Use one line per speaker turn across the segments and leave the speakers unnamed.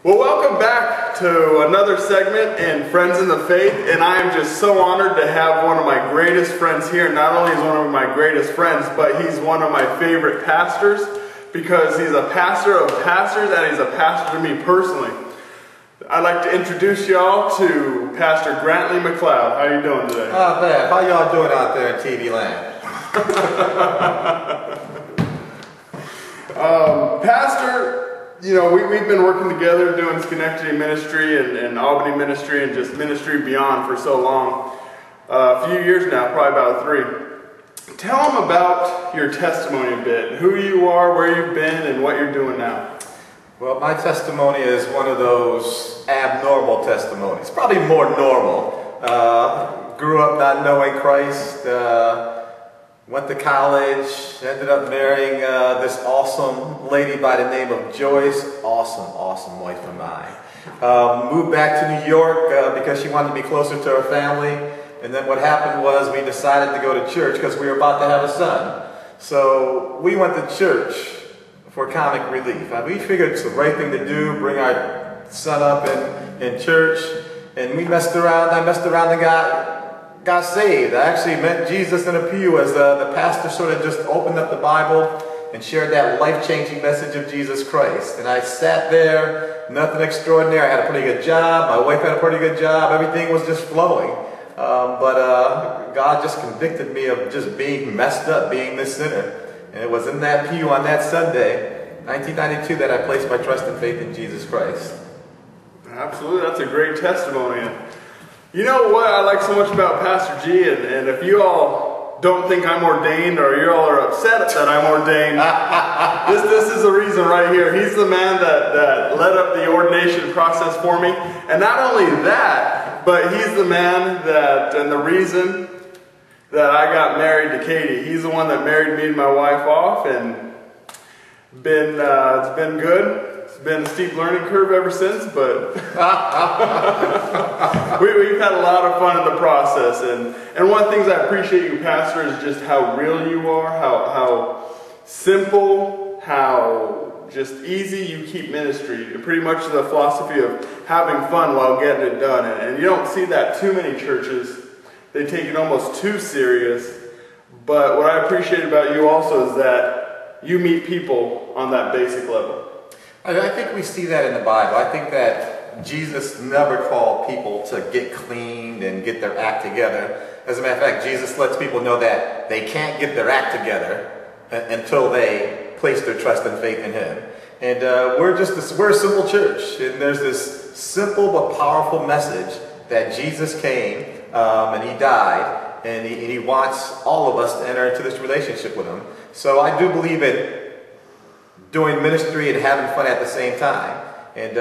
Well, welcome back to another segment in Friends in the Faith, and I am just so honored to have one of my greatest friends here. Not only is one of my greatest friends, but he's one of my favorite pastors because he's a pastor of pastors and he's a pastor to me personally. I'd like to introduce y'all to Pastor Grantley McLeod. How are you doing today?
Oh man, how y'all doing out there in TV land?
Pastor, you know, we've been working together doing Schenectady ministry and Albany ministry and just ministry beyond for so long. A few years now, probably about 3. Tell them about your testimony a bit. Who you are, where you've been, and what you're doing now.
Well, my testimony is one of those abnormal testimonies. Probably more normal. Grew up not knowing Christ. Went to college, ended up marrying this awesome lady by the name of Joyce. Awesome wife of mine. Moved back to New York because she wanted to be closer to her family. And then what happened was we decided to go to church because we were about to have a son. So we went to church for comic relief. We figured it's the right thing to do, bring our son up in church. And we messed around. I messed around and got saved. I actually met Jesus in a pew as the pastor sort of just opened up the Bible and shared that life-changing message of Jesus Christ. And I sat there, nothing extraordinary. I had a pretty good job. My wife had a pretty good job. Everything was just flowing. But God just convicted me of just being messed up, being this sinner. And it was in that pew on that Sunday, 1992, that I placed my trust and faith in Jesus Christ.
Absolutely. That's a great testimony. You know what I like so much about Pastor G, and if you all don't think I'm ordained or you all are upset that I'm ordained, this is the reason right here. He's the man that led up the ordination process for me. And not only that, but he's the man and the reason that I got married to Katie. He's the one that married me and my wife off, and it's been good. It's been a steep learning curve ever since, but we've had a lot of fun in the process. And one of the things I appreciate you, Pastor, is just how real you are, how simple, how just easy you keep ministry. Pretty much the philosophy of having fun while getting it done. And you don't see that too many churches. They take it almost too serious. But what I appreciate about you also is that you meet people on that basic level.
I think we see that in the Bible. I think that Jesus never called people to get cleaned and get their act together. As a matter of fact, Jesus lets people know that they can't get their act together until they place their trust and faith in Him. And we're a simple church, and there's this simple but powerful message that Jesus came and He died, and he wants all of us to enter into this relationship with Him. So I do believe in doing ministry and having fun at the same time. And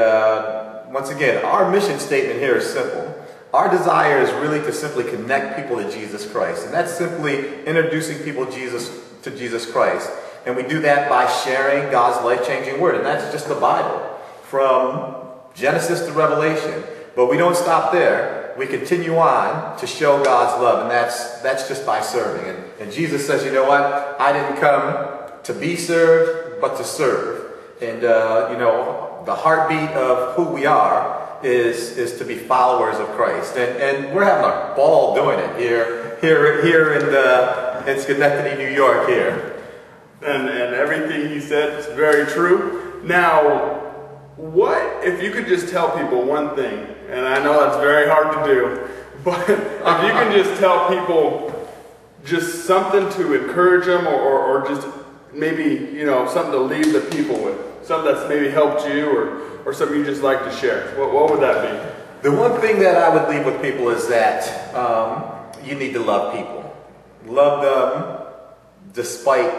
once again, our mission statement here is simple. Our desire is really to simply connect people to Jesus Christ. And that's simply introducing people to Jesus Christ. And we do that by sharing God's life-changing word. And that's just the Bible, from Genesis to Revelation. But we don't stop there. We continue on to show God's love. And that's just by serving. And Jesus says, you know what? I didn't come to be served, but to serve. And you know, the heartbeat of who we are is to be followers of Christ. And we're having a ball doing it here in Schenectady, New York here.
And everything he said is very true. Now, what if you could just tell people one thing, and I know that's very hard to do, but if you can just tell people just something to encourage them or just maybe, you know, something to leave the people with, something that's maybe helped you or something you just like to share, what would that be?
The one thing that I would leave with people is that you need to love people. Love them despite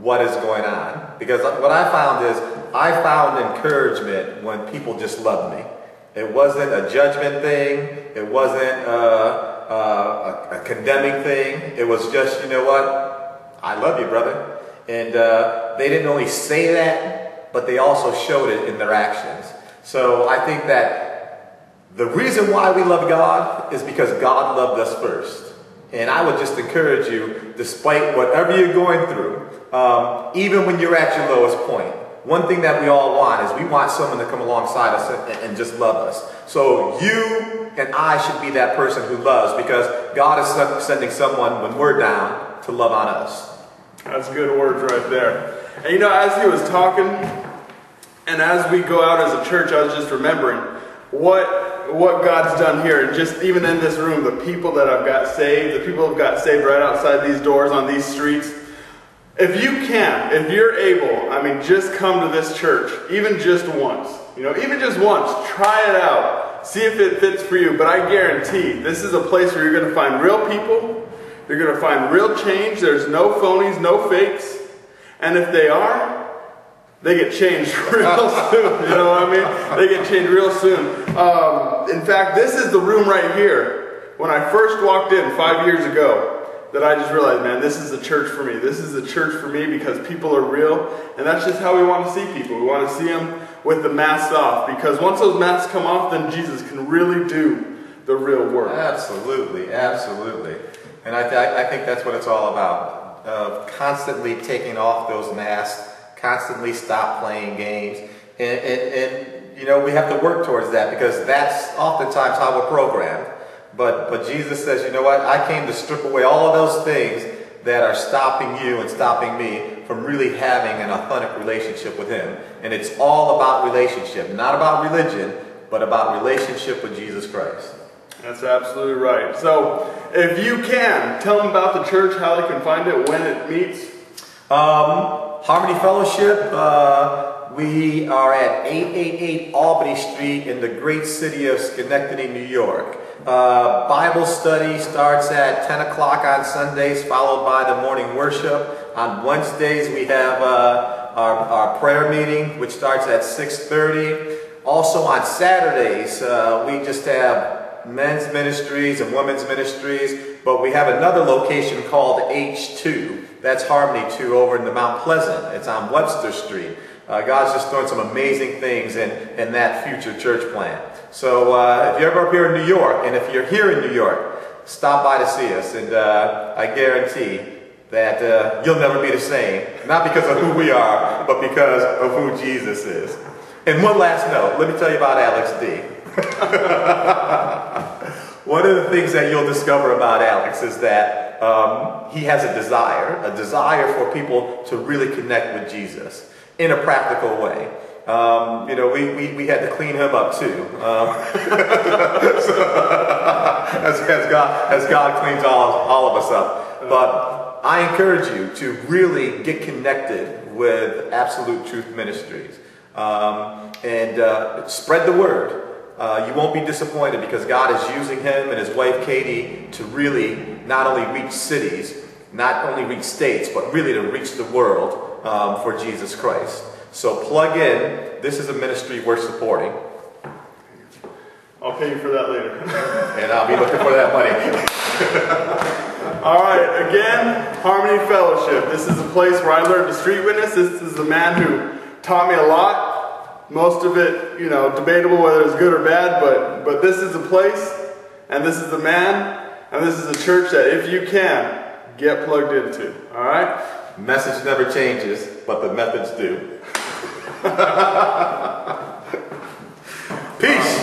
what is going on. Because what I found is I found encouragement when people just loved me. It wasn't a judgment thing. It wasn't a condemning thing. It was just, you know what? I love you, brother. And they didn't only say that, but they also showed it in their actions. So I think that the reason why we love God is because God loved us first. And I would just encourage you, despite whatever you're going through, even when you're at your lowest point, one thing that we all want is we want someone to come alongside us and just love us. So you and I should be that person who loves, because God is sending someone when we're down to love on us.
That's good words right there. And you know, as he was talking, and as we go out as a church, I was just remembering what God's done here. And just even in this room, the people that I've got saved, the people who've got saved right outside these doors on these streets. If you can, if you're able, I mean, just come to this church, even just once. You know, even just once, try it out. See if it fits for you. But I guarantee, this is a place where you're going to find real people. You're going to find real change. There's no phonies, no fakes. And if they are, they get changed real soon. You know what I mean? They get changed real soon. In fact, this is the room right here. When I first walked in 5 years ago, that I just realized, man, this is the church for me. This is the church for me because people are real. And that's just how we want to see people. We want to see them with the masks off. Because once those masks come off, then Jesus can really do the real work.
Absolutely, absolutely. And I think that's what it's all about. Constantly taking off those masks, constantly stop playing games. And you know, we have to work towards that, because that's oftentimes how we're programmed. But Jesus says, you know what? I came to strip away all of those things that are stopping you and stopping me from really having an authentic relationship with Him. And it's all about relationship, not about religion, but about relationship with Jesus Christ.
That's absolutely right. So, if you can, tell them about the church, how they can find it, when it meets.
Harmony Fellowship, we are at 888 Albany Street in the great city of Schenectady, New York. Bible study starts at 10 o'clock on Sundays, followed by the morning worship. On Wednesdays, we have our prayer meeting, which starts at 6:30. Also on Saturdays, we just have men's ministries and women's ministries, but we have another location called H2. That's Harmony 2 over in the Mount Pleasant. It's on Webster Street. God's just doing some amazing things in that future church plant. So if you're ever up here in New York, and if you're here in New York, stop by to see us, and I guarantee that you'll never be the same, not because of who we are, but because of who Jesus is. And one last note, let me tell you about Alex D. One of the things that you'll discover about Alex is that he has a desire for people to really connect with Jesus in a practical way. You know, we had to clean him up too, as God cleans all of us up. But I encourage you to really get connected with Absolute Truth Ministries, and spread the word. You won't be disappointed, because God is using him and his wife Katie to really not only reach cities, not only reach states, but really to reach the world for Jesus Christ. So plug in. This is a ministry we're supporting.
I'll pay you for that later.
And I'll be looking for that money.
All right, again, Harmony Fellowship. This is a place where I learned to street witness. This is a man who taught me a lot. Most of it, you know, debatable whether it's good or bad, but this is a place, and this is a man, and this is a church that, if you can, get plugged into. All right?
Message never changes, but the methods do. Peace.